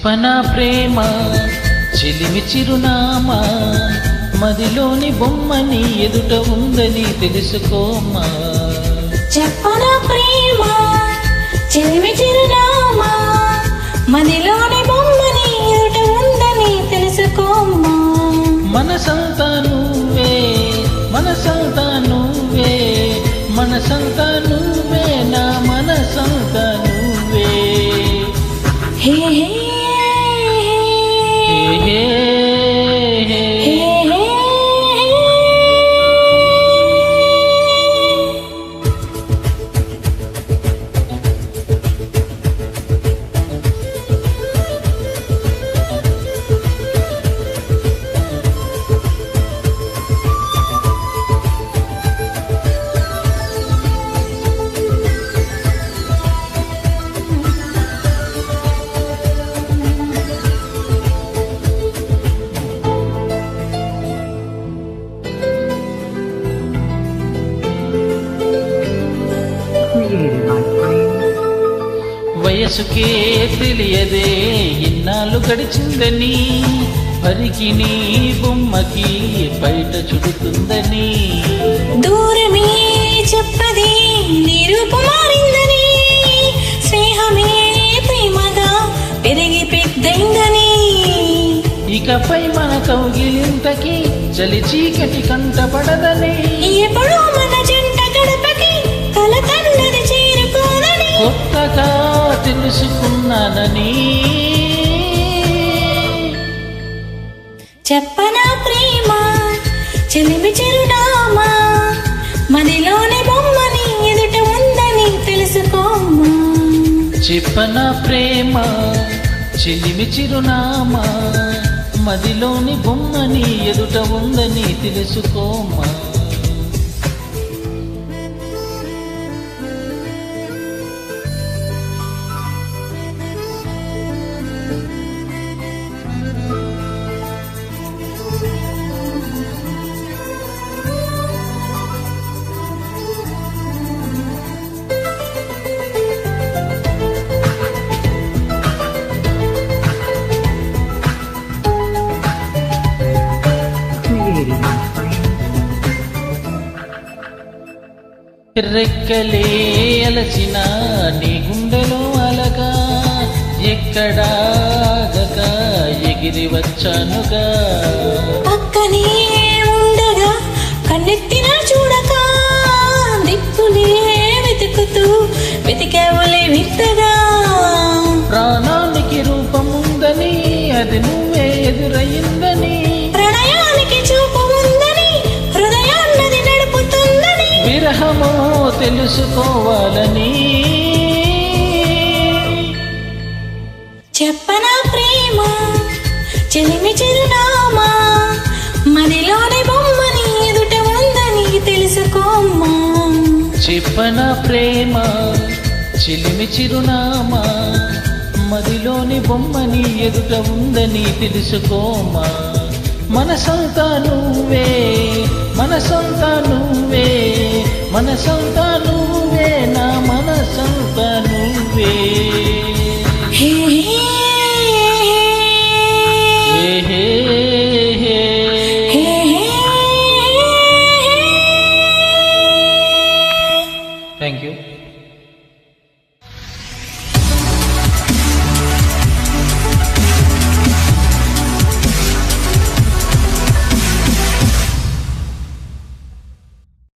చెప్పనా ప్రేమ చెలిమి చిరునామా, మదిలోని బొమ్మని ఎదుట ఉందని తెలుసుకోమా. చెప్పనా ప్రేమ చెలిమి చిరునామా, మదిలోని బొమ్మని ఎదుట ఉందని తెలుసుకోమా. మనసంతా నువ్వే, మనసంతా నువ్వే, మనసంతా నువ్వే, నా మనసంతా నువ్వే. హే హే హే హే వయసుకే తెలియదే ఇన్నాళ్ళు గడిచిందని, పరికి నీ బొమ్మకి బయట చుడుతుందని. దూరమే చెప్పదే నీ రూపు మారిందని, స్నేహమే ప్రేమగా పెరిగి పెద్దైందని. ఇకపై మన కౌగిలింతకి చలి చీకటి కంటపడదని, ఎప్పుడూ మన జంట గడపకి కలతన్నది చేరుకోదని కొత్తగా తెలుసుకున్నానని. చెప్పనా ప్రేమ చెలిమి చిరునామా, మదిలోని బొమ్మని ఎదుట ఉందని తెలుసుకోమా. చెప్పనా ప్రేమ చెలిమి చిరునామా, మదిలోని బొమ్మని ఎదుట ఉందని తెలుసుకోమా. రెక్కలే అలసిన నీ గుండెలో అలగా, ఎక్కడాగక ఎగిరి వచ్చానుగా. పక్కనే ఉండగా కన్నెత్తిన చూడక, దిక్కులే వెతుకుతూ వెతికావులే వింతగా. ప్రాణానికి రూపముందని అది నువ్వే ఎదురయ్యిందని, ప్రణయానికి చూపు ఉందని హృదయాన్నది నడుపుతుందని, విరహమో తెలుసుకోవాలని. చెప్పనా ప్రేమ చెలిమి చిరునామా, మదిలోని బొమ్మని ఎదుట ఉందని తెలుసుకోమ్మా. చెప్పనా ప్రేమ చెలిమి చిరునామా, మదిలోని బొమ్మని ఎదుట ఉందని తెలుసుకోమా. మనసంతా నువ్వే, మనసంతా నువ్వే, మనసంతా నువ్వే, నా మనసంతా నువ్వే. హే హే హే థ్యాంక్ యూ.